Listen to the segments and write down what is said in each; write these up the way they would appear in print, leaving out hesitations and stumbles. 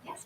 Yes.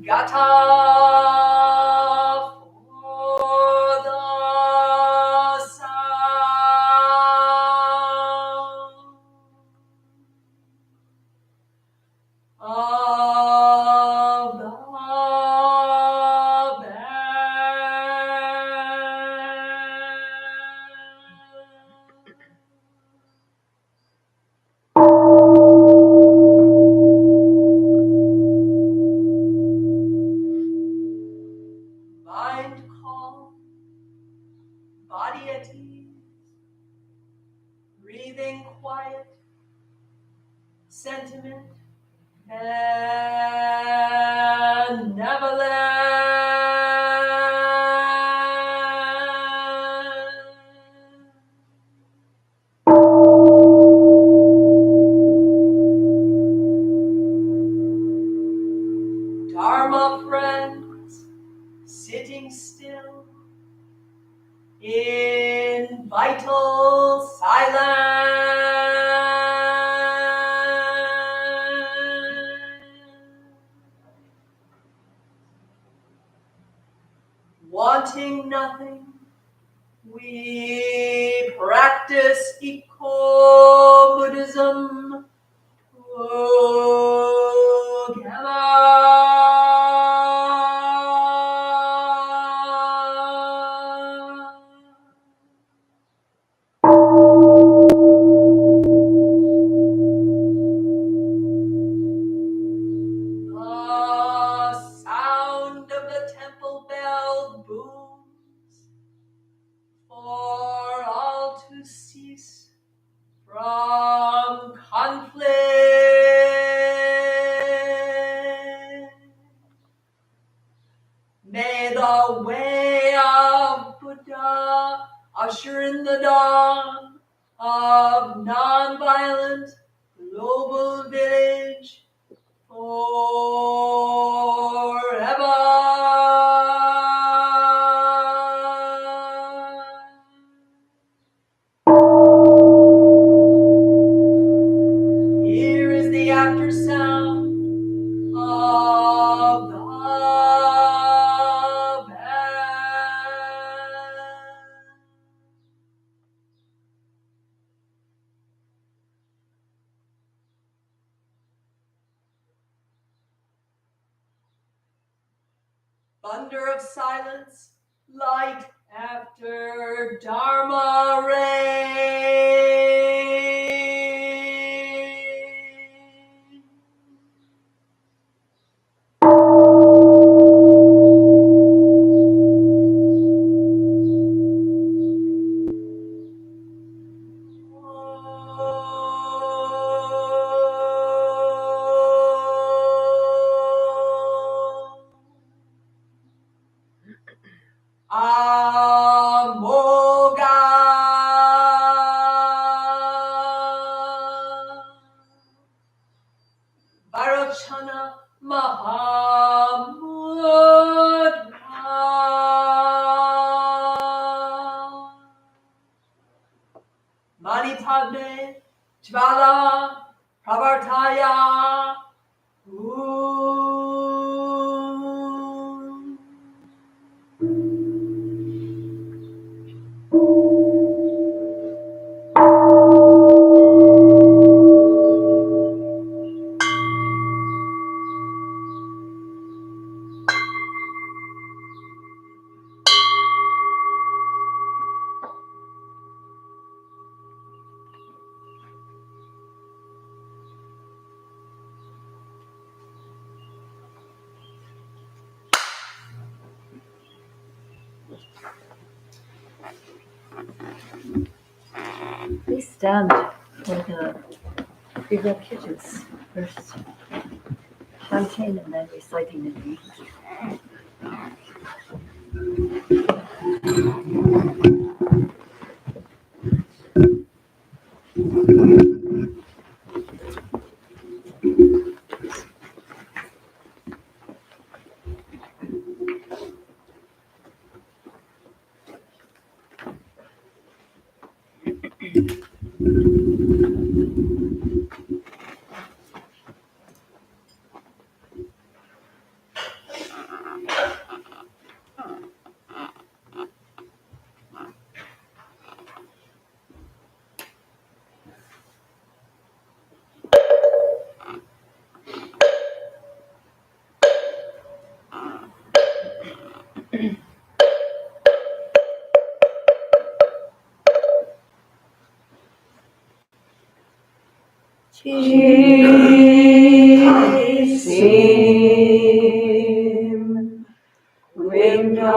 Gata for the sound of the mind calm, body at ease, breathing quiet, sentiment and Neverland. Dharma friends, sitting still in vital silence, wanting nothing, we practice eco-Buddhism The sound of the temple bell booms for all after sound of the bell. Thunder of silence, light after Dharma rain. Amoga Varochana Mahamudra Manipadme Jvala Pravartaya Please stand for the prerequisites first. Chanting and then reciting the name. Chisim Vimyamne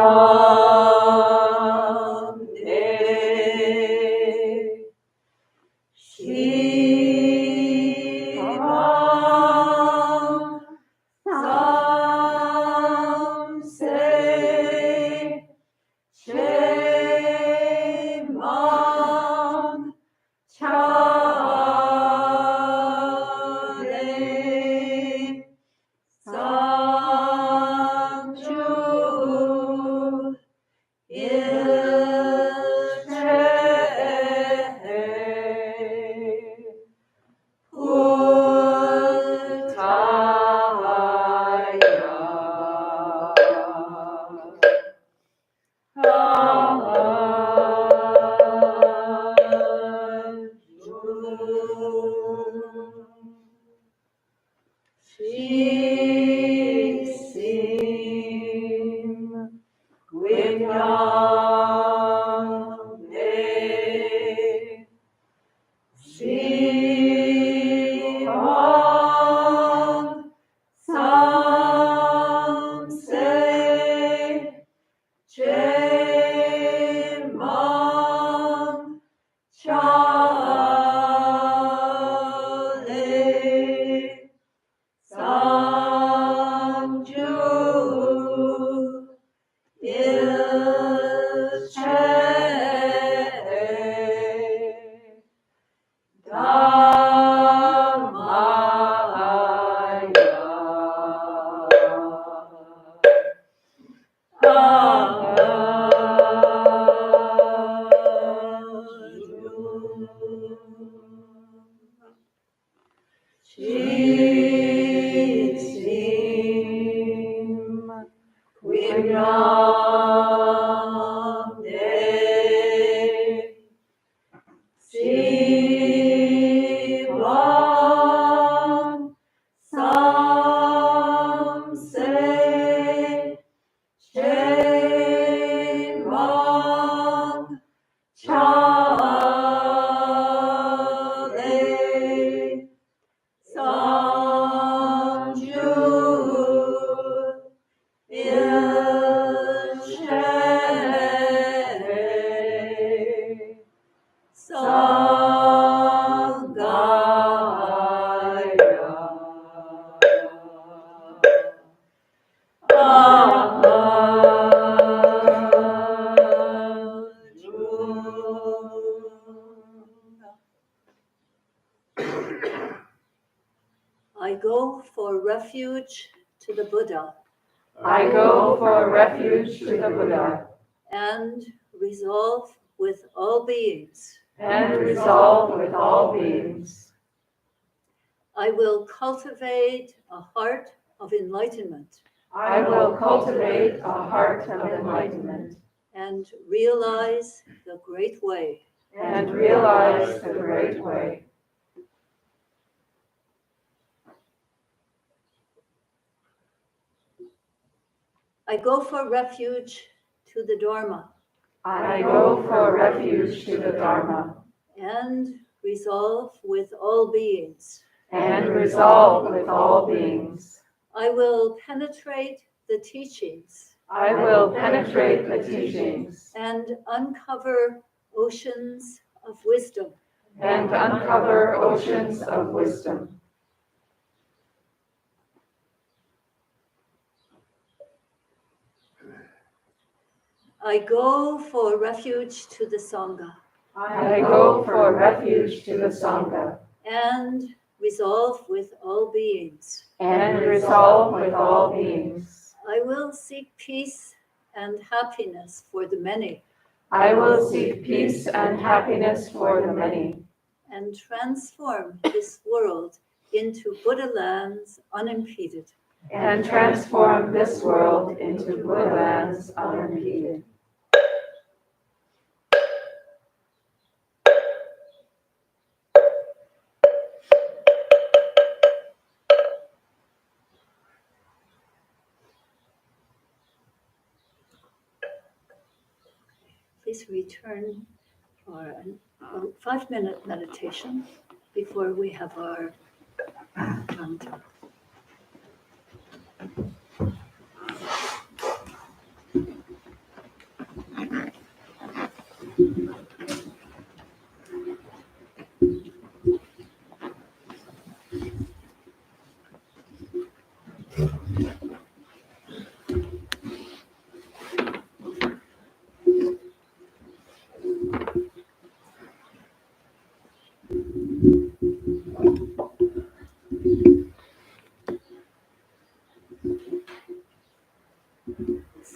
Shivam Samse Shemam Chale Samju Ilche Shisim Vimyamne Shivam Samse Chemam Chale Samju Sim Quinamne Sivan Samse Chevan Chale Sanju Ilshe Sangaya I go for refuge to the Buddha I go for refuge to the Buddha and resolve with all beings. and resolve with all beings. I will cultivate a heart of enlightenment I will cultivate a heart of enlightenment and realize the great way. and realize the great way. I go for refuge to the Dharma I go for refuge to the Dharma and resolve with all beings. and resolve with all beings. I will penetrate the teachings I will penetrate the teachings and uncover oceans of wisdom. and uncover oceans of wisdom. I go for refuge to the Sangha I go for refuge to the Sangha and resolve with all beings. and resolve with all beings. I will seek peace and happiness for the many I will seek peace and happiness for the many and transform this world into Buddha lands unimpeded. and transform this world into Buddha lands unimpeded. Please return for a 5-minute meditation before we have our mantra.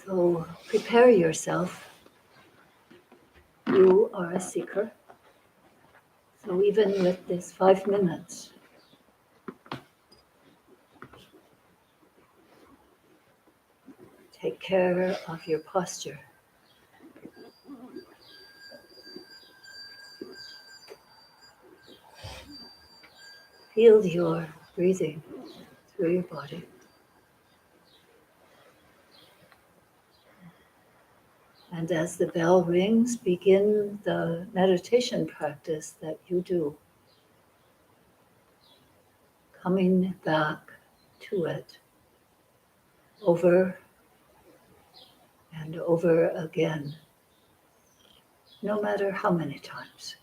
So prepare yourself. You are a seeker. So even with this 5 minutes, take care of your posture. Feel your breathing through your body. And as the bell rings, begin the meditation practice that you do, coming back to it over and over again, no matter how many times.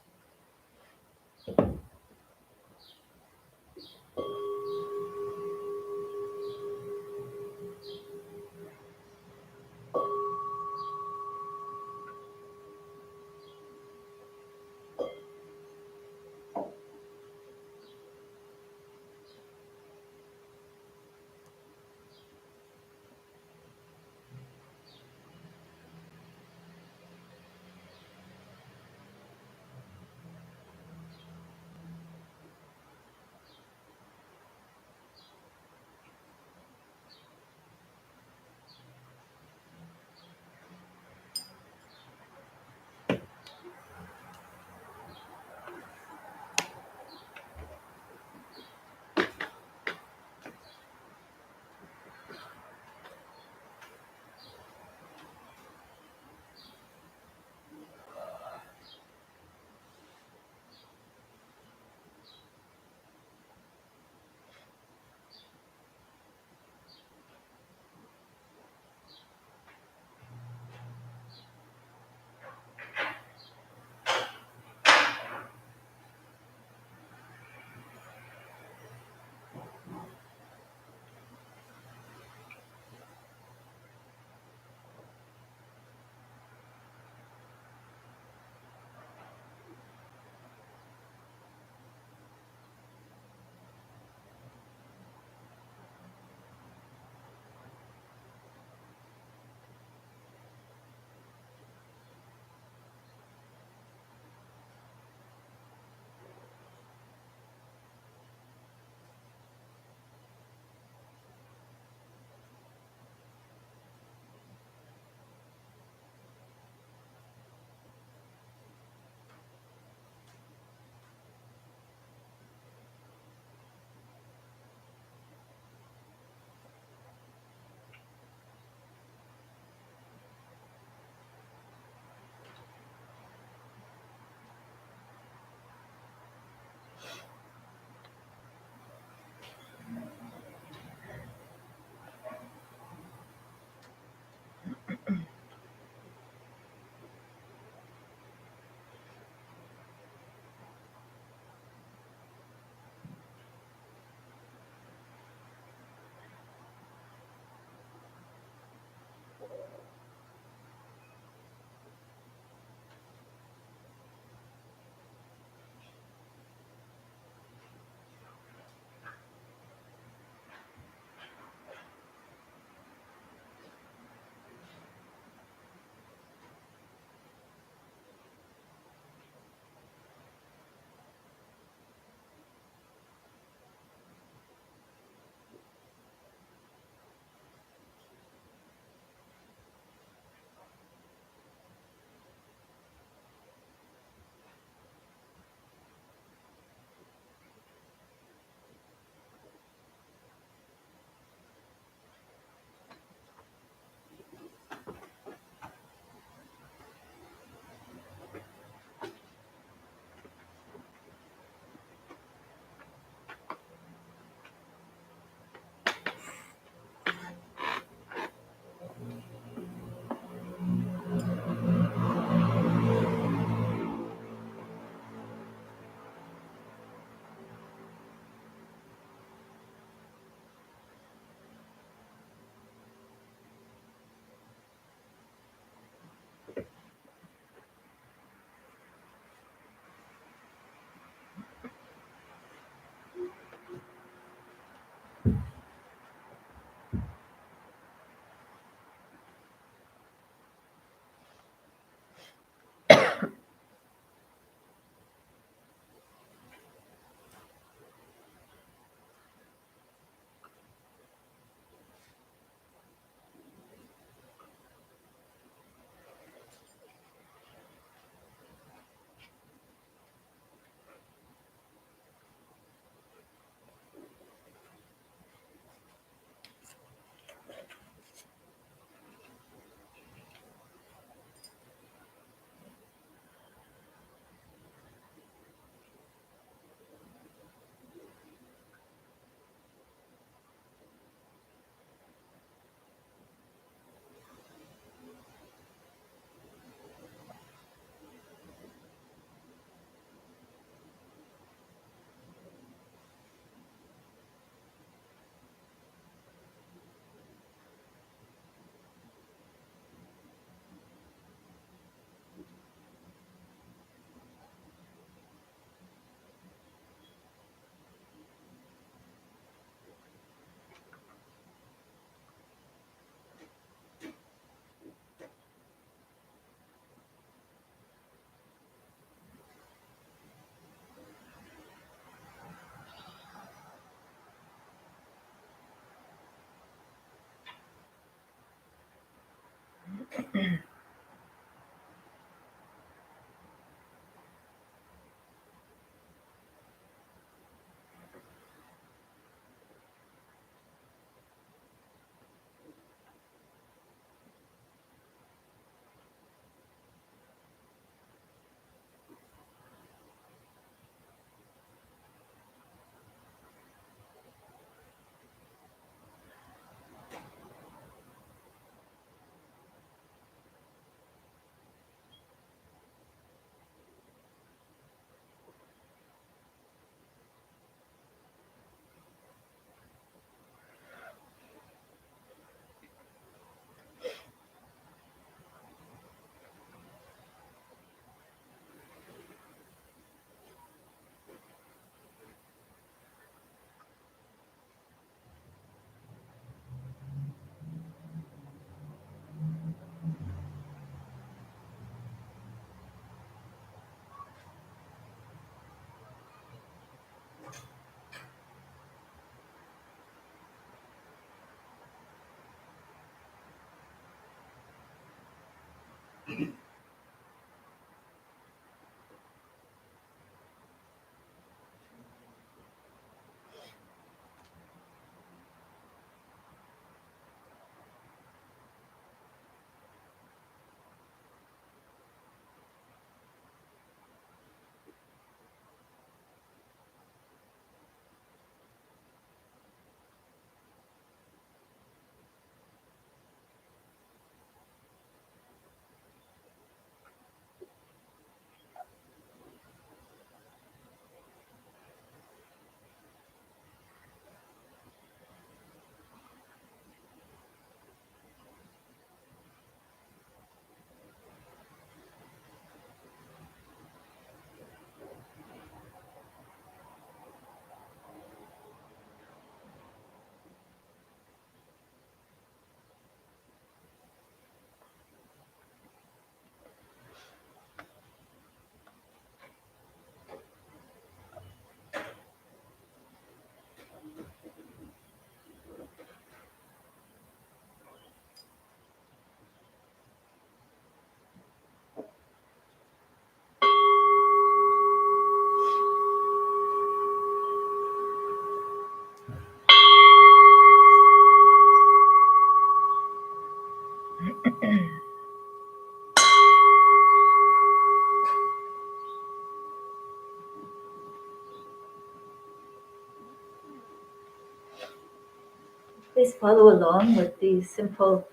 Please follow along with these simple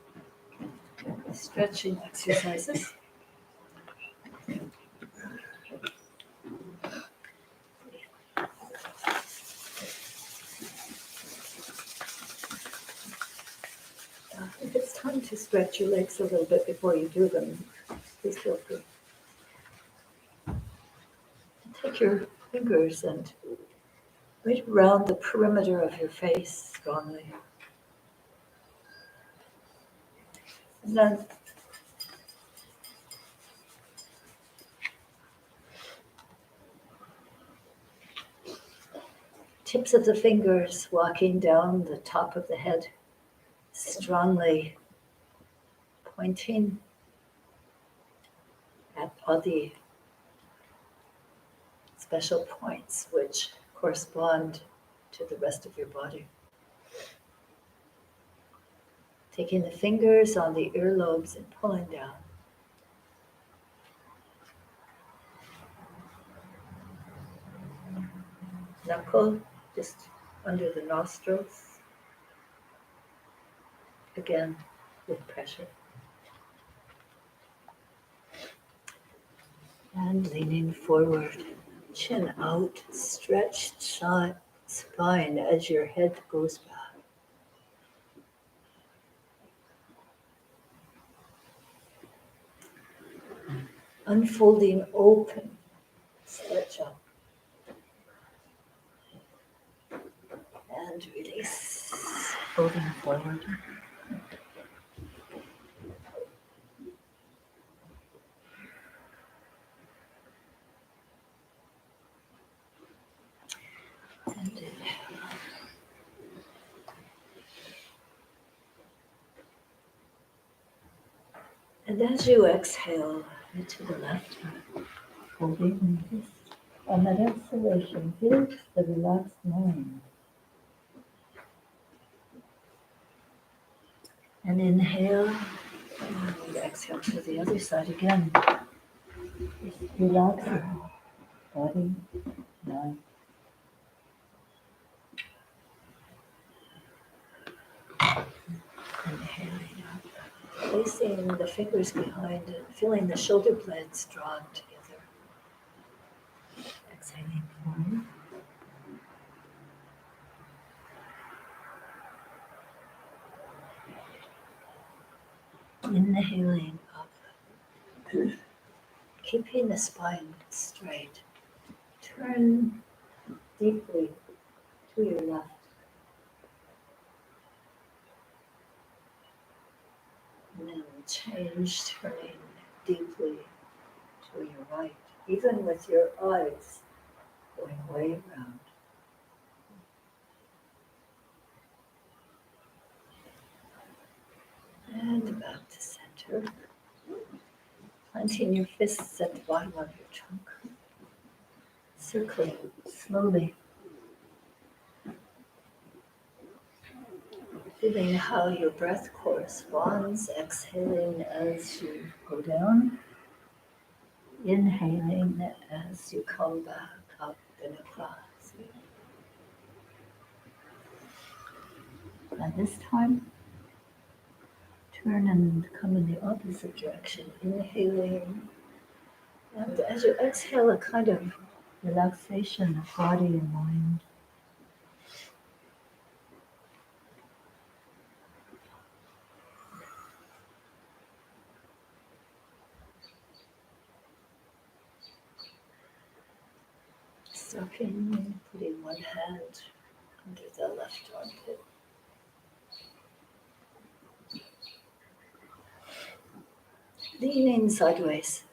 stretching exercises. If it's time to stretch your legs a little bit before you do them, please feel free. Take your fingers and right around the perimeter of your face strongly. And then tips of the fingers walking down the top of the head, strongly pointing at all the special points which correspond to the rest of your body. Taking the fingers on the earlobes and pulling down. Knuckle just under the nostrils. Again, with pressure. And leaning forward, chin out, stretched spine as your head goes back. Unfolding open, stretch up. And release, folding forward. And inhale. And as you exhale to the left, holding this, and that exhalation gives the relaxed mind. And inhale, and exhale to the other side again. Just relax your body, mind. Inhaling up, placing the fingers behind it, feeling the shoulder blades drawn together. Exhaling forward. Inhaling up, keeping the spine straight. Turn deeply to your left. And then change, turning deeply to your right, even with your eyes going way around. And back to center. Planting your fists at the bottom of your trunk. Circling slowly. Feeling how your breath corresponds, exhaling as you go down. Inhaling as you come back up and across. And this time, turn and come in the opposite direction, inhaling. And as you exhale, a kind of relaxation of body and mind. Stopping, putting one hand under the left armpit. Leaning sideways.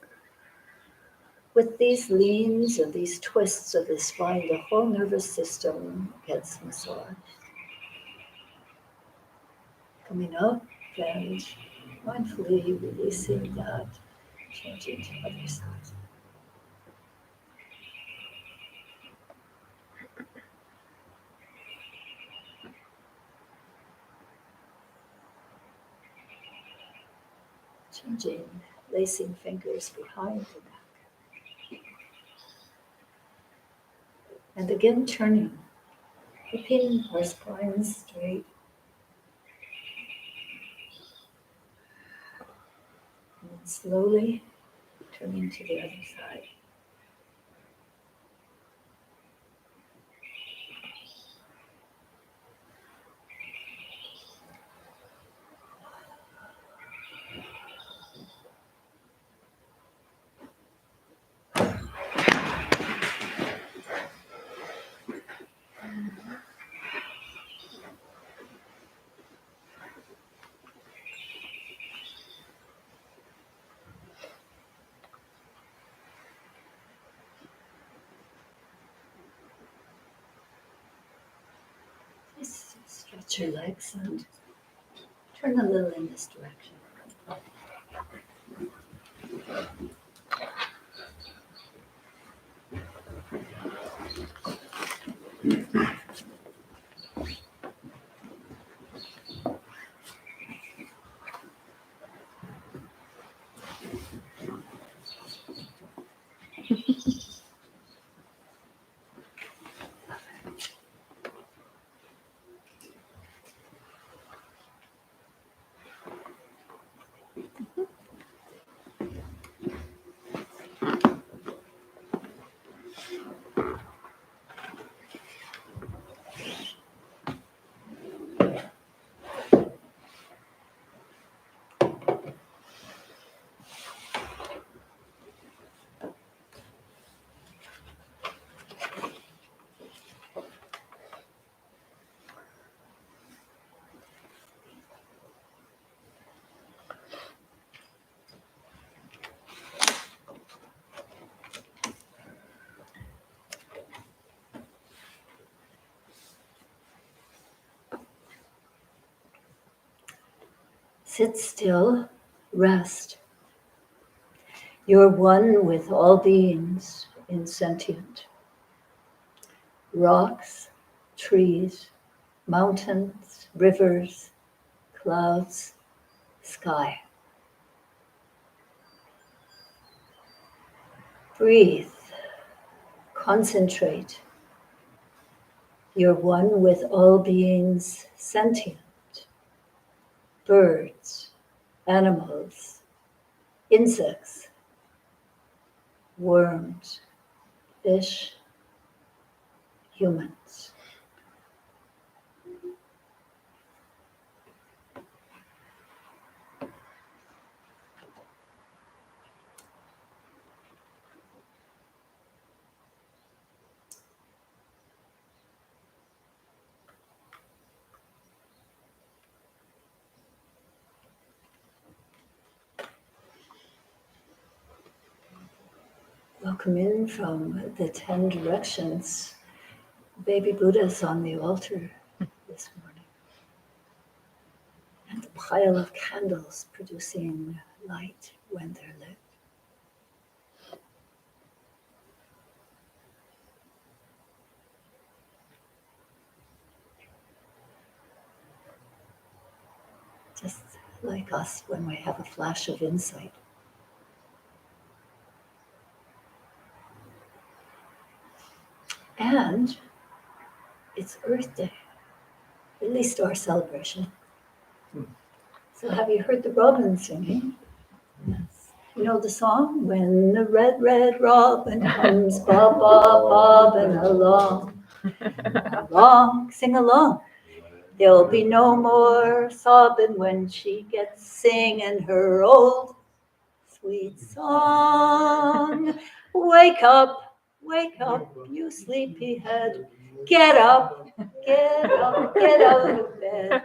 With these leans and these twists of the spine, the whole nervous system gets massaged. Coming up and mindfully releasing that, changing to other side. Changing, lacing fingers behind the neck. And again turning, keeping our spine straight, slowly turning to the other side. Just stretch your legs and turn a little in this direction. Sit still, rest. You're one with all beings insentient. Rocks, trees, mountains, rivers, clouds, sky. Breathe, concentrate. You're one with all beings sentient. Birds, animals, insects, worms, fish, humans. Welcome in from the 10 directions. Baby Buddha's on the altar this morning. And a pile of candles producing light when they're lit. Just like us when we have a flash of insight. And it's Earth Day, at least our celebration. So have you heard the robin singing? Yes. You know the song? When the red, red robin comes bob, bob, bobbing along. Along, sing along. There'll be no more sobbing when she gets singing her old sweet song. Wake up, you sleepyhead. Get up, get up, get out of bed.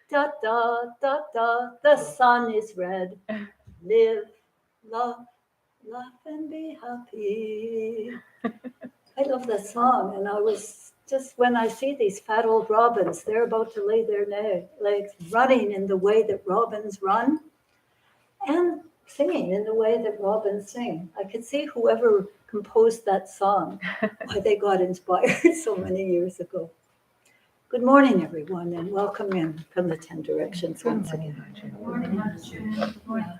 Da, da, da, da, the sun is red. Live, love, laugh and be happy. I love that song, and I was just, when I see these fat old robins, they're about to lay their legs, running in the way that robins run, and singing in the way that robins sing. I could see whoever composed that song, why they got inspired so many years ago. Good morning, everyone, and welcome in from the 10 directions once again. Yeah.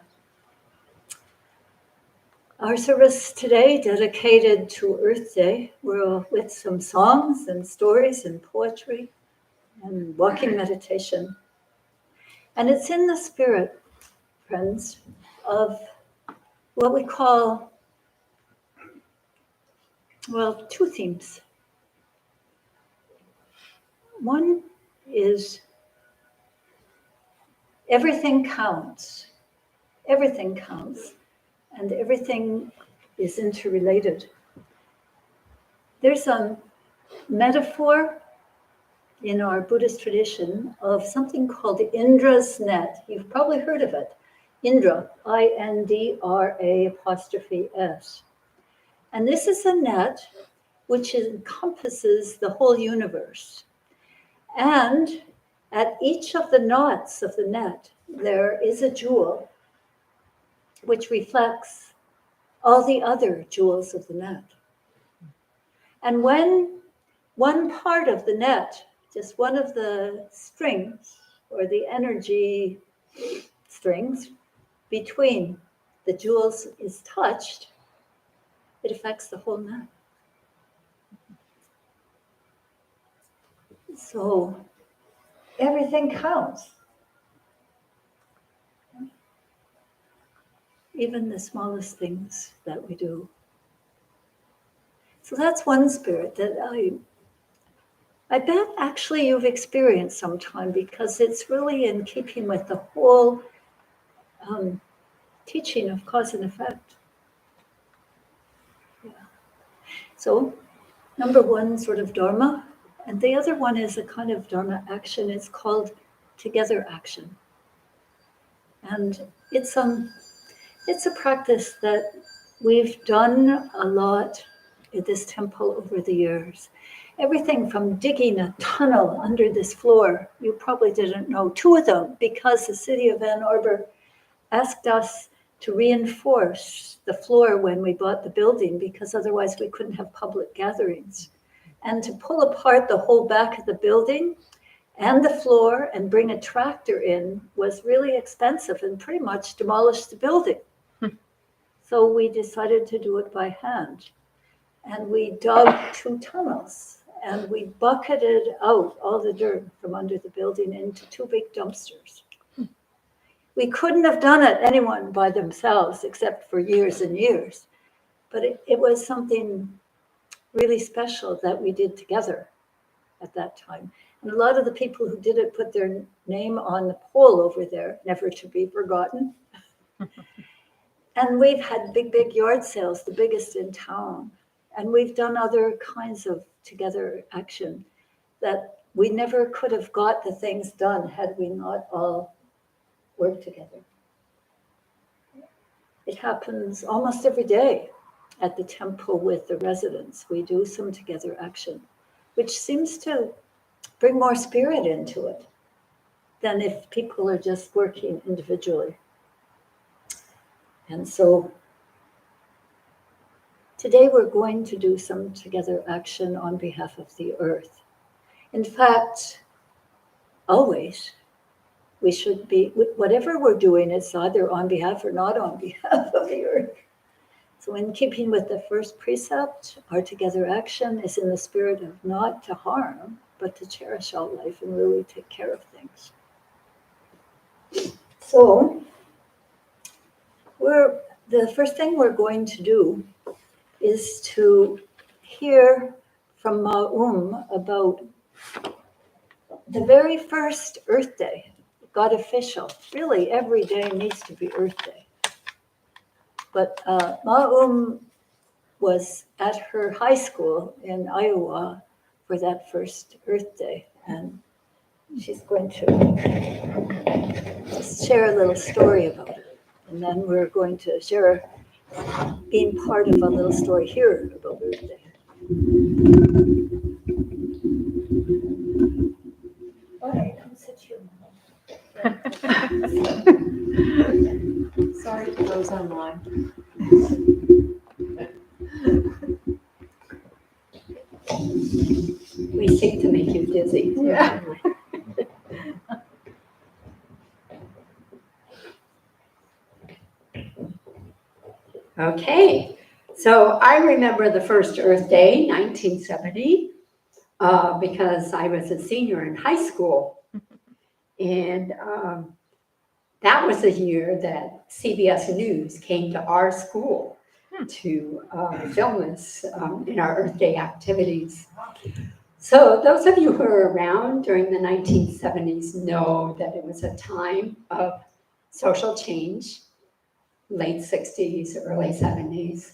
Our service today dedicated to Earth Day. We're with some songs and stories and poetry and walking meditation. And it's in the spirit friends, of what we call, well, two themes. One is everything counts. Everything counts, and everything is interrelated. There's a metaphor in our Buddhist tradition of something called the Indra's net. You've probably heard of it. Indra, INDRA''S. And this is a net which encompasses the whole universe. And at each of the knots of the net, there is a jewel which reflects all the other jewels of the net. And when one part of the net, just one of the strings or the energy strings between the jewels is touched, it affects the whole net. So everything counts. Even the smallest things that we do. So that's one spirit that I bet actually you've experienced sometime, because it's really in keeping with the whole teaching of cause and effect. Yeah. So number one, sort of Dharma, and the other one is a kind of Dharma action. It's called together action. And it's a practice that we've done a lot at this temple over the years. Everything from digging a tunnel under this floor, you probably didn't know, 2 of them, because the city of Ann Arbor asked us to reinforce the floor when we bought the building, because otherwise we couldn't have public gatherings. And to pull apart the whole back of the building and the floor and bring a tractor in was really expensive and pretty much demolished the building. So we decided to do it by hand. And we dug 2 tunnels and we bucketed out all the dirt from under the building into 2 big dumpsters. We couldn't have done it, anyone by themselves, except for years and years. But it was something really special that we did together at that time. And a lot of the people who did it put their name on the pole over there, never to be forgotten. And we've had big yard sales, the biggest in town. And we've done other kinds of together action that we never could have got the things done had we not all worked together. It happens almost every day at the temple with the residents. We do some together action, which seems to bring more spirit into it than if people are just working individually. And so today we're going to do some together action on behalf of the earth. In fact, always we should be, whatever we're doing is either on behalf or not on behalf of the earth. So in keeping with the first precept, our together action is in the spirit of not to harm, but to cherish all life and really take care of things. So the first thing we're going to do is to hear from Ma'um about the very first Earth Day, got official. Really, every day needs to be Earth Day. But Ma'um was at her high school in Iowa for that first Earth Day, and she's going to just share a little story about it. And then we're going to share being part of a little story here about Earth Day. All right, I'll sit here. Sorry for those online. We seem to make you dizzy. Yeah. Okay, so I remember the first Earth Day, 1970, because I was a senior in high school. And that was the year that CBS News came to our school to film us in our Earth Day activities. So those of you who were around during the 1970s know that it was a time of social change, late 60s, early 70s.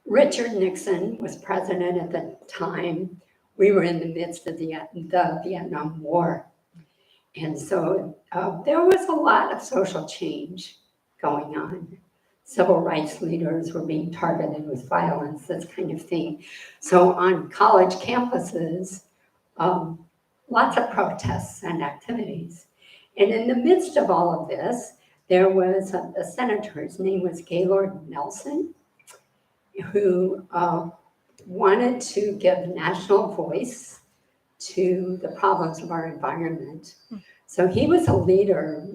Richard Nixon was president at the time. We were in the midst of the Vietnam War. And so there was a lot of social change going on. Civil rights leaders were being targeted with violence, this kind of thing. So on college campuses, lots of protests and activities. And in the midst of all of this, there was a senator, his name was Gaylord Nelson, who wanted to give national voice to the problems of our environment. So he was a leader.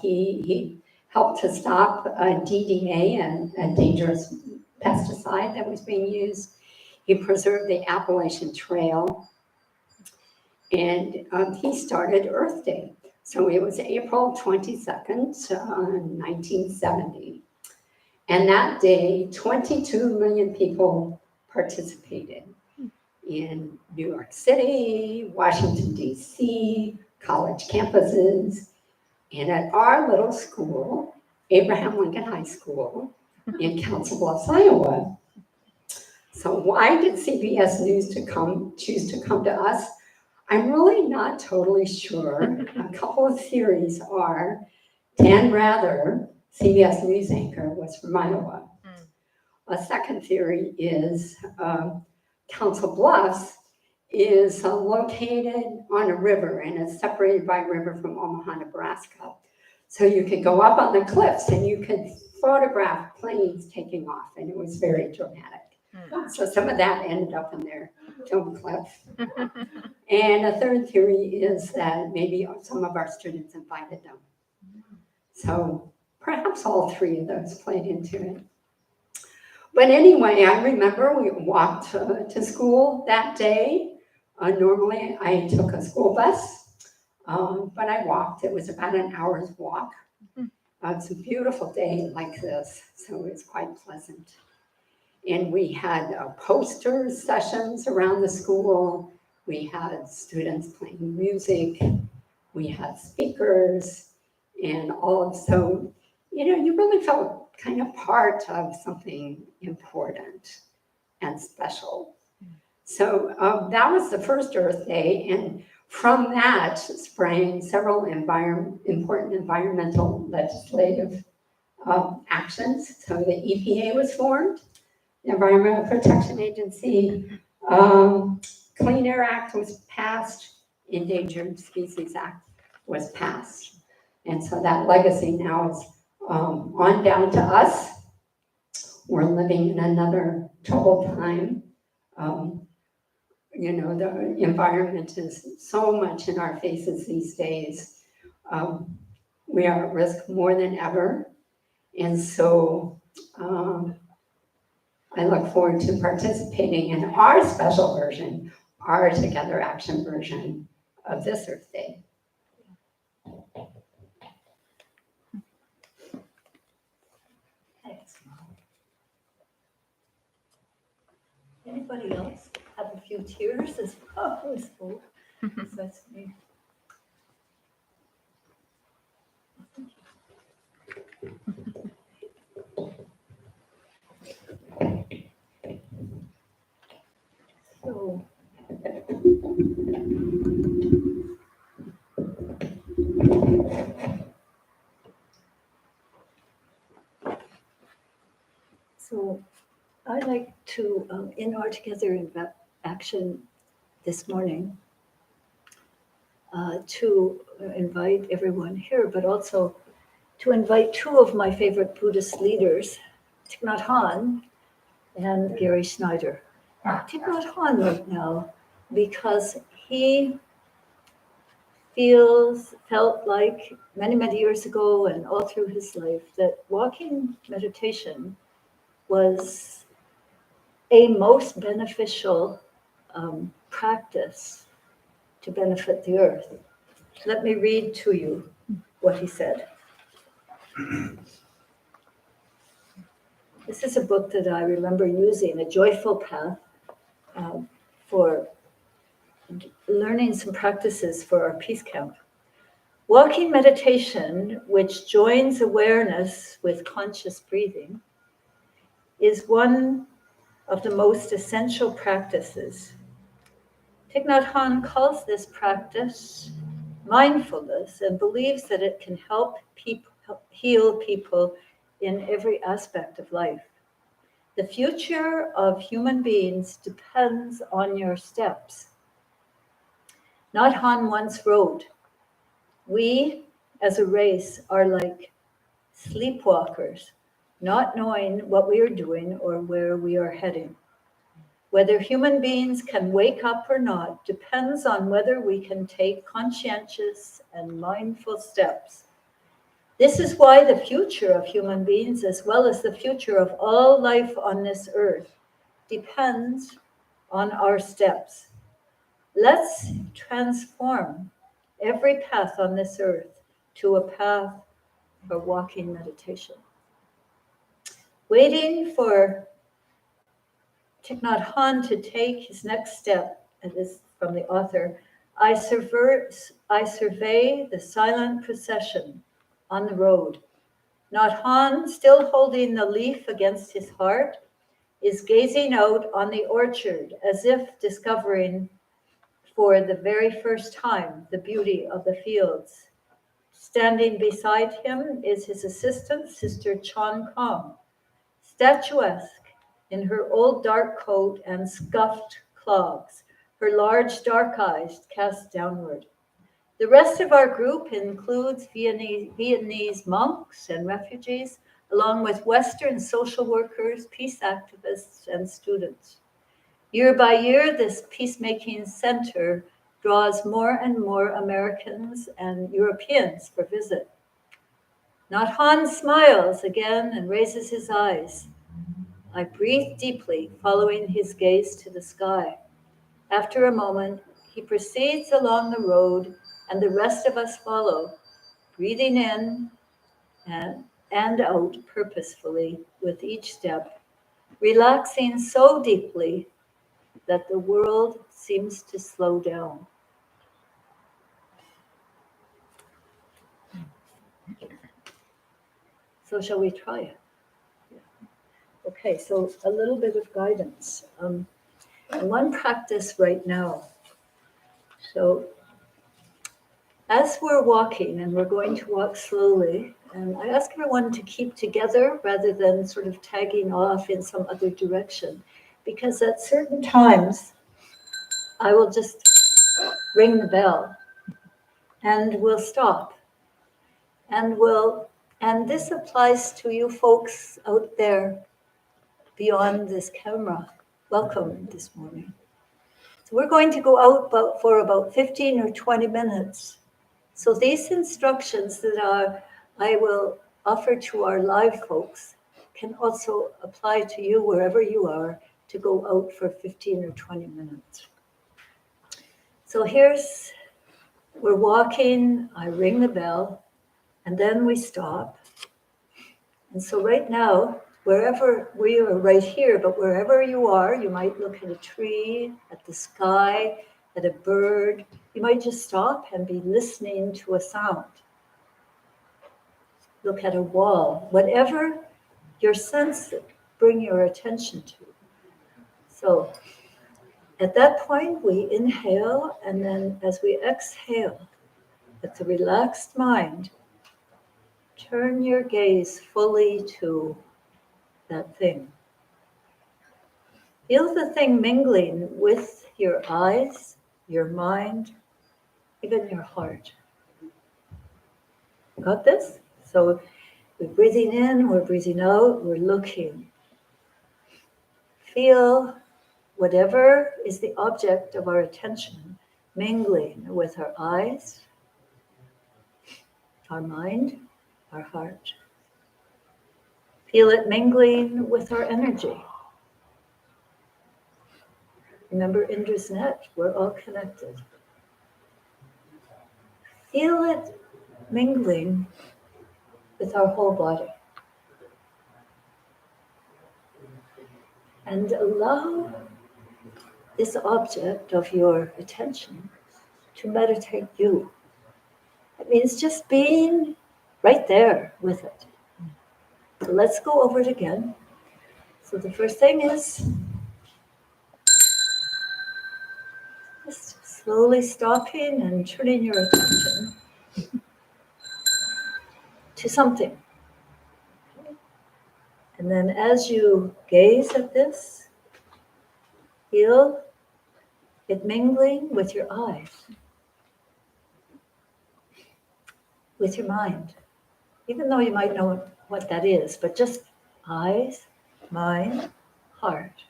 He helped to stop DDA, a dangerous pesticide that was being used. He preserved the Appalachian Trail, and he started Earth Day. So it was April 22nd, 1970. And that day, 22 million people participated in New York City, Washington, D.C., college campuses, and at our little school, Abraham Lincoln High School in Council Bluffs, Iowa. So why did CBS News choose to come to us? I'm really not totally sure. A couple of theories are Dan Rather, CBS News anchor, was from Iowa. A second theory is Council Bluffs is located on a river and is separated by a river from Omaha, Nebraska. So you could go up on the cliffs and you could photograph planes taking off, and it was very dramatic. So some of that ended up in their film clip. And a third theory is that maybe some of our students invited them. So perhaps all three of those played into it. But anyway, I remember we walked to school that day. Normally I took a school bus, but I walked. It was about an hour's walk. It's a beautiful day like this, so it was quite pleasant. And we had poster sessions around the school. We had students playing music. We had speakers and so, you really felt kind of part of something important and special. So that was the first Earth Day, and from that sprang several important environmental legislative actions. So the EPA was formed, the Environmental Protection Agency, Clean Air Act was passed, Endangered Species Act was passed. And so that legacy now is on down to us. We're living in another troubled time. The environment is so much in our faces these days. We are at risk more than ever. And so I look forward to participating in our special version, our Together Action version of this Earth Day. Thanks. Anybody else have a few tears as possible? That's me. So, I'd like to, in our Together Action this morning, to invite everyone here, but also to invite two of my favorite Buddhist leaders, Thich Nhat Hanh and Gary Snyder. Thich Nhat Hanh right now, because he felt like many years ago and all through his life that walking meditation was a most beneficial practice to benefit the earth. Let me read to you what he said. This is a book that I remember using, A Joyful Path, for learning some practices for our peace camp. Walking meditation, which joins awareness with conscious breathing, is one of the most essential practices. Thich Nhat Hanh calls this practice mindfulness and believes that it can help heal people in every aspect of life. The future of human beings depends on your steps. Nhat Hanh once wrote, "We, as a race, are like sleepwalkers, not knowing what we are doing or where we are heading. Whether human beings can wake up or not depends on whether we can take conscientious and mindful steps. This is why the future of human beings, as well as the future of all life on this earth, depends on our steps. Let's transform every path on this earth to a path for walking meditation." Waiting for Thich Nhat Hanh to take his next step, and this is from the author, I survey the silent procession on the road. Nhat Hanh, still holding the leaf against his heart, is gazing out on the orchard as if discovering for the very first time the beauty of the fields. Standing beside him is his assistant, Sister Chan Kong, statuesque in her old dark coat and scuffed clogs, her large dark eyes cast downward. The rest of our group includes Vietnamese monks and refugees, along with Western social workers, peace activists, and students. Year by year, this peacemaking center draws more and more Americans and Europeans for visit. Nhat Hanh smiles again and raises his eyes. I breathe deeply, following his gaze to the sky. After a moment, he proceeds along the road, and the rest of us follow, breathing in and out purposefully with each step, relaxing so deeply that the world seems to slow down. So shall we try it? Okay, so a little bit of guidance. One practice right now. So as we're walking, and we're going to walk slowly, and I ask everyone to keep together rather than sort of tagging off in some other direction, because at certain times, I will just ring the bell and we'll stop. And this applies to you folks out there beyond this camera. Welcome this morning. So we're going to go out for about 15 or 20 minutes. So these instructions that I will offer to our live folks can also apply to you wherever you are to go out for 15 or 20 minutes. So we're walking, I ring the bell, and then we stop. And so right now, wherever we are right here, but wherever you are, you might look at a tree, at the sky, at a bird. You might just stop and be listening to a sound. Look at a wall, whatever your senses bring your attention to. So at that point, we inhale, and then as we exhale, with a relaxed mind, turn your gaze fully to that thing. Feel the thing mingling with your eyes, your mind, even your heart. Got this? So we're breathing in, we're breathing out, we're looking. Feel whatever is the object of our attention mingling with our eyes, our mind, our heart. Feel it mingling with our energy. Remember Indra's net, we're all connected. Feel it mingling with our whole body. And allow this object of your attention to meditate you. It means just being right there with it. So let's go over it again. So the first thing is just slowly stopping and turning your attention to something. And then as you gaze at this, feel it mingling with your eyes, with your mind. Even though you might know what that is, but just eyes, mind, heart.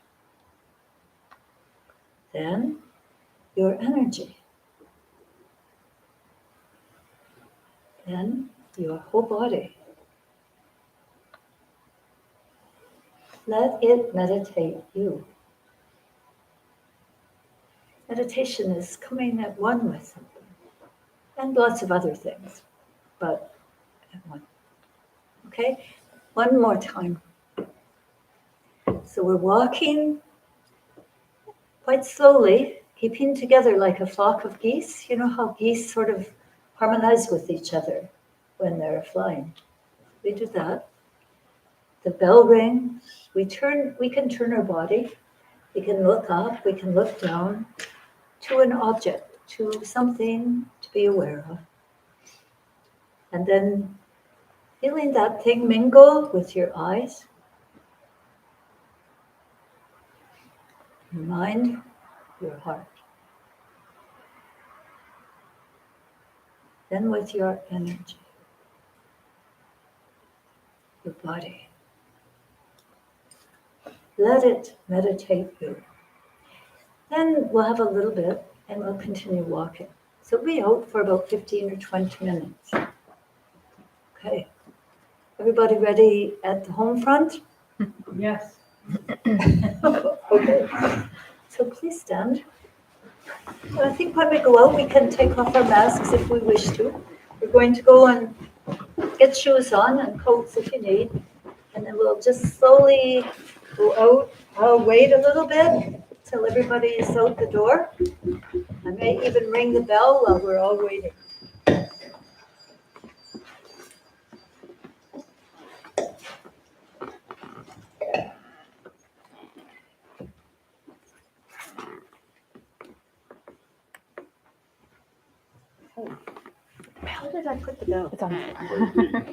Then your energy. Then your whole body. Let it meditate you. Meditation is coming at one with something, and lots of other things, but at one. Okay? One more time. So we're walking quite slowly, keeping together like a flock of geese. You know how geese sort of harmonize with each other when they're flying. We do that. The bell rings. We can turn our body. We can look up. We can look down to an object, to something to be aware of. And then feeling that thing mingle with your eyes, your mind, your heart. Then with your energy, your body. Let it meditate you. Then we'll have a little bit and we'll continue walking. So be out for about 15 or 20 minutes. Okay. Everybody ready at the home front? Yes. Okay. So please stand. And I think when we go out, we can take off our masks if we wish to. We're going to go and get shoes on and coats if you need. And then we'll just slowly go out. I'll wait a little bit till everybody is out the door. I may even ring the bell while we're all waiting. How did I put the bell? It's on the floor.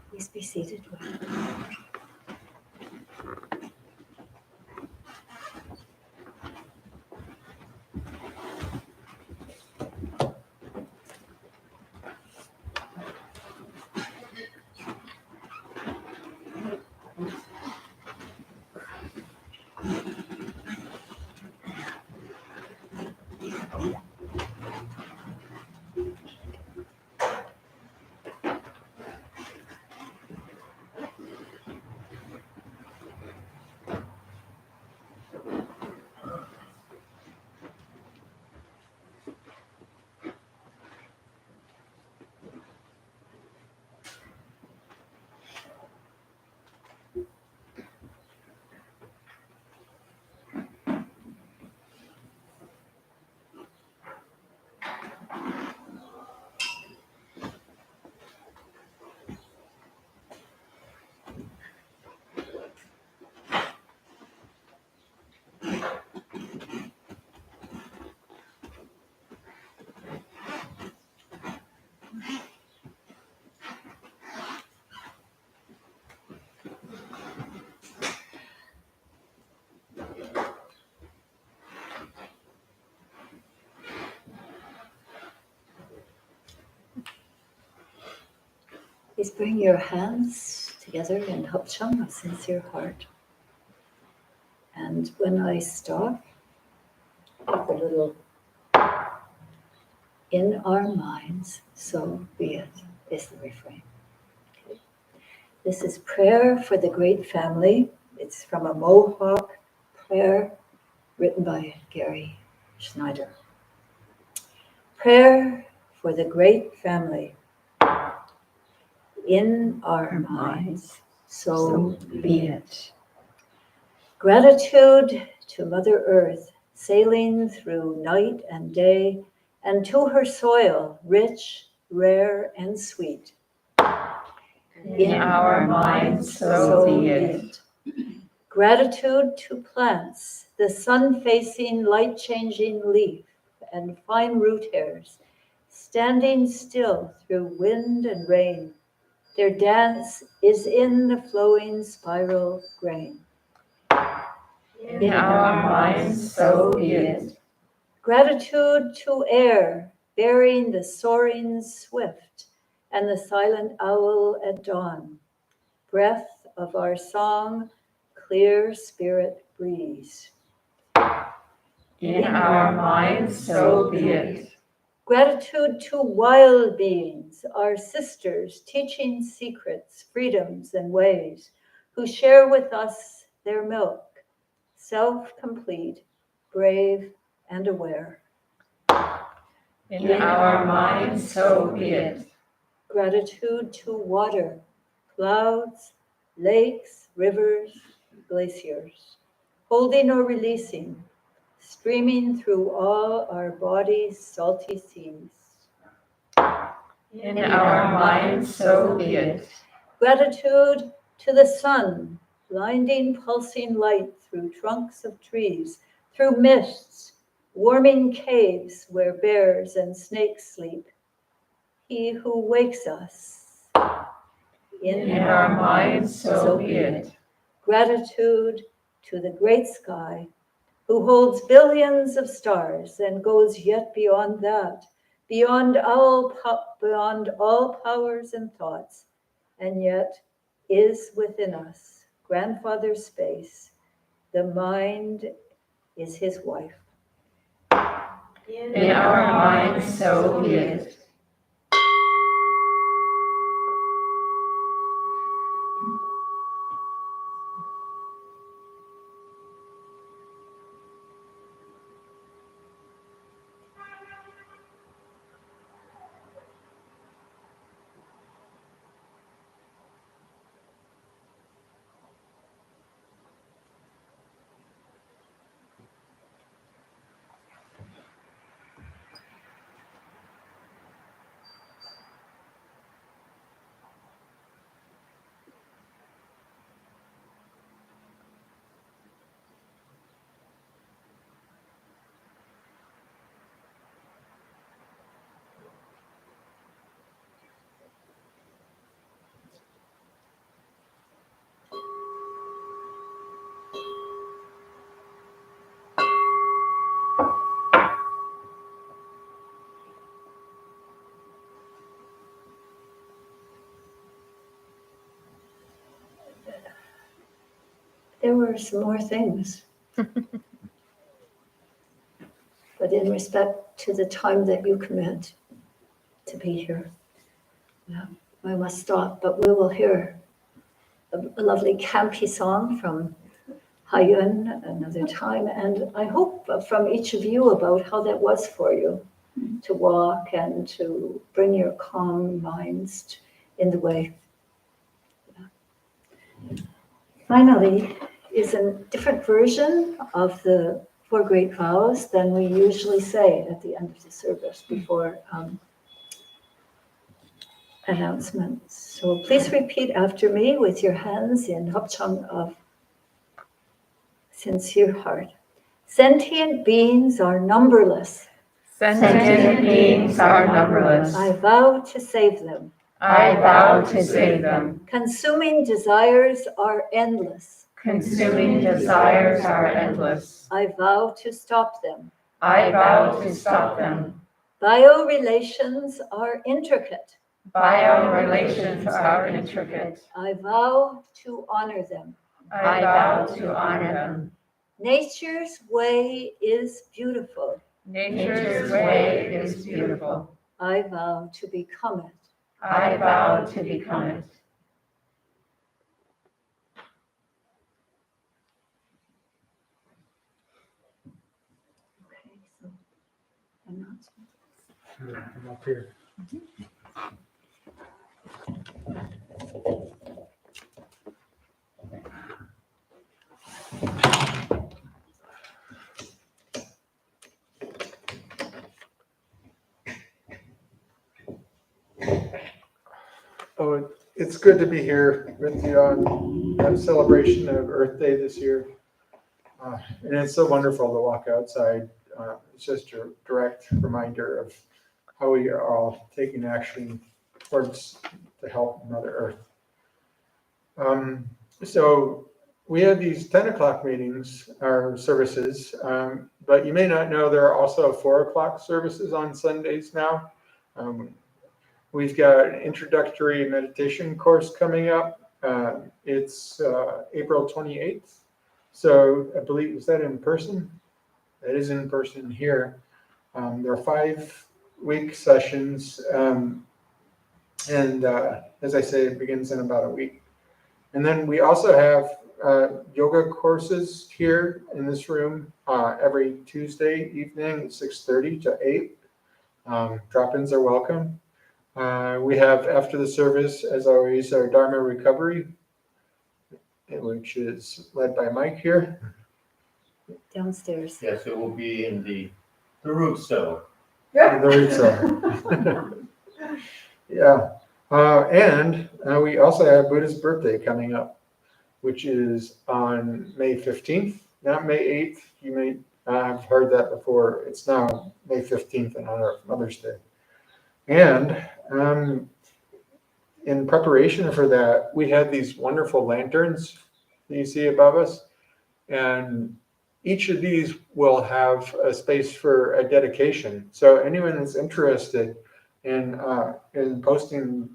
Please be seated. Please bring your hands together in Hapchang, a sincere heart. And when I stop, with a little in our minds, so be it, is the refrain. Okay. This is prayer for the great family. It's from a Mohawk prayer written by Gary Schneider. Prayer for the great family. In our minds, so be it. Gratitude to Mother Earth, sailing through night and day, and to her soil, rich, rare, and sweet. In our minds, so be it. Gratitude to plants, the sun-facing, light-changing leaf and fine root hairs, standing still through wind and rain. Their dance is in the flowing spiral grain. In our minds, so be it. Gratitude to air, bearing the soaring swift and the silent owl at dawn. Breath of our song, clear spirit breeze. In our minds, so be it. Gratitude to wild beings, our sisters, teaching secrets, freedoms, and ways, who share with us their milk, self-complete, brave, and aware. In our minds, so be it. Gratitude to water, clouds, lakes, rivers, glaciers, holding or releasing, streaming through all our bodies' salty seas. In our minds, so be it. Gratitude to the sun, blinding, pulsing light through trunks of trees, through mists, warming caves where bears and snakes sleep. He who wakes us. In our minds, so be it. Gratitude to the great sky, who holds billions of stars and goes yet beyond that, beyond all powers and thoughts, and yet is within us, grandfather space. The mind is his wife. In our minds, so be it. there were some more things. But in respect to the time that you commit to be here, yeah, I must stop. But we will hear a lovely campy song from Hayun another time. And I hope from each of you about how that was for you to walk and to bring your calm minds in the way. Finally, is a different version of the Four Great Vows than we usually say at the end of the service before announcements. So please repeat after me with your hands in Hopchang of sincere heart. Sentient beings are numberless. Sentient beings are numberless. I vow to save them. I vow to save them. Consuming desires are endless. Consuming desires are endless. I vow to stop them. I vow to stop them. Biorelations are intricate. Biorelations are intricate. I vow to honor them. I vow to honor them. Nature's way is beautiful. Nature's way is beautiful. I vow to become it. I vow to become it. Okay, so announcement. Sure, I'm up here. Oh, it's good to be here with you on that celebration of Earth Day this year. And it's so wonderful to walk outside. It's just a direct reminder of how we are all taking action towards to help Mother Earth. So we have these 10 o'clock meetings, or services, but you may not know there are also 4 o'clock services on Sundays now. We've got an introductory meditation course coming up. It's April 28th. So I believe, is that in person? That is in person here. There are 5-week sessions. And as I say, it begins in about a week. And then we also have yoga courses here in this room every Tuesday evening at 6:30 to 8. Drop-ins are welcome. We have, after the service, as always, our Dharma recovery, which is led by Mike here. Downstairs. Yes, it will be in the root cellar. The root cellar. Yeah. And we also have Buddha's birthday coming up, which is on May 15th, not May 8th. You may have heard that before. It's now May 15th in honor of Mother's Day. And in preparation for that, we had these wonderful lanterns that you see above us. And each of these will have a space for a dedication. So anyone that's interested in posting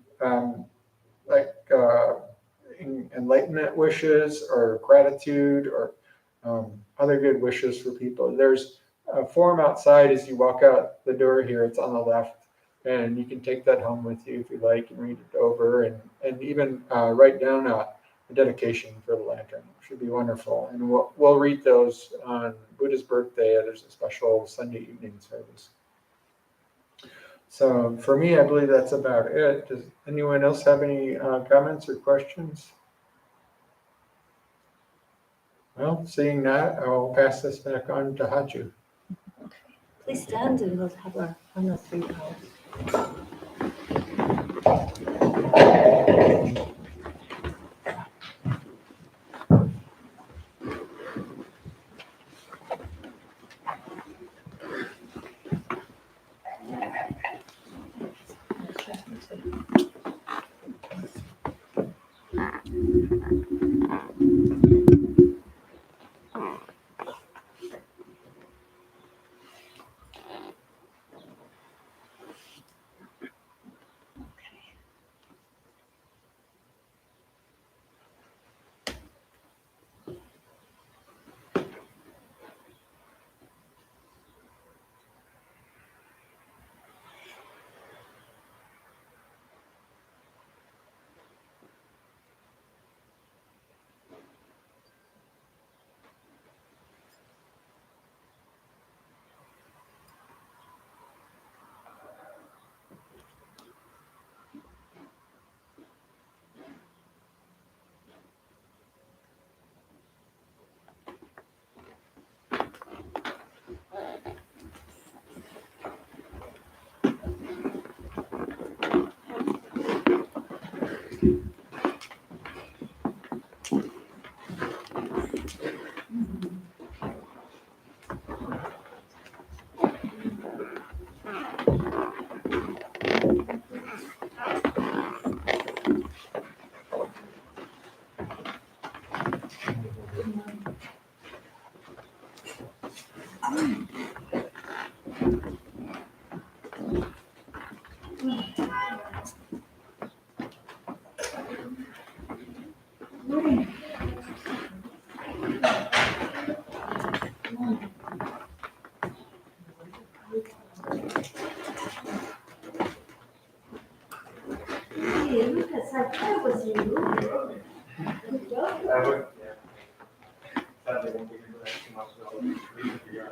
enlightenment wishes or gratitude or other good wishes for people, there's a form outside as you walk out the door here. It's on the left. And you can take that home with you if you like and read it over and even write down a dedication for the lantern. It should be wonderful. And we'll read those on Buddha's birthday. There's a special Sunday evening service. So for me, I believe that's about it. Does anyone else have any comments or questions? Well, seeing that, I'll pass this back on to Hachu. Okay. Please stand and we'll have our final 3 vows. glad they won't get into that too much, so I'll leave it to you.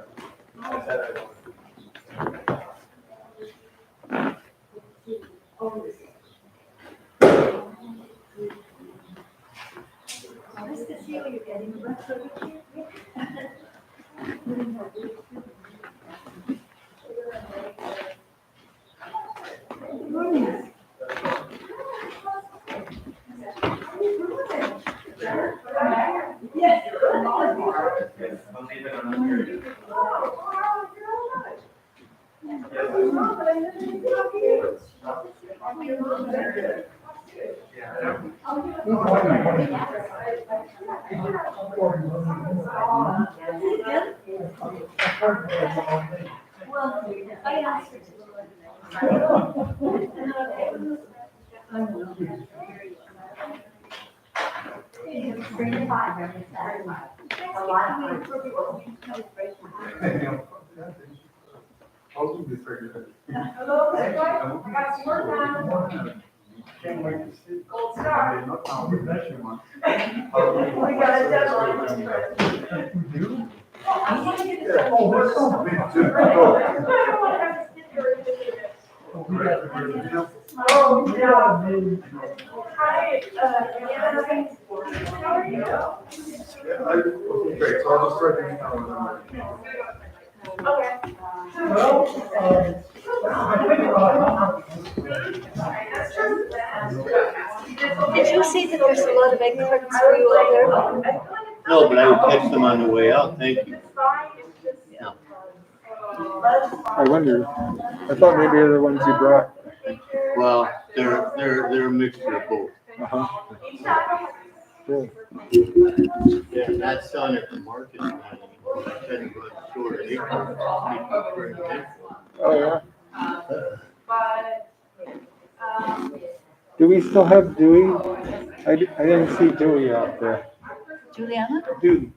I said I don't. Can't wait to see. Gold star. No time for that you want. We got a deadline. You do? Oh, we're so big too. Oh, yeah. Hi, how are you? Great, so I'll just write these down. Okay. Did you see that there's a lot of egg cartons for you over there? No, but I would catch them on the way out, thank you. I wonder, I thought maybe they're the ones you brought. Well, they're a mixture of both. Uh-huh. Cool. They're not selling it for market. I tend to go to the store to eat them. Oh, yeah. Do we still have Dewey? I didn't see Dewey out there. Juliana? Dewey,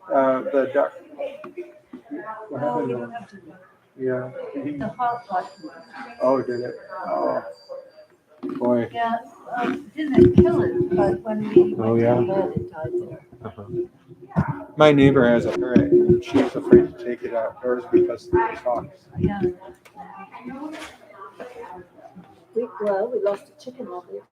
the duck. What Oh, happened you to don't him? have to. Yeah. The hot pot. Oh, did it? Oh, boy. Yeah, didn't it kill it? But when we Oh, went yeah. to bed, it died there. Uh-huh. My neighbor has a parrot, and she's afraid to take it outdoors because of the hawks. Yeah. We lost a chicken over there.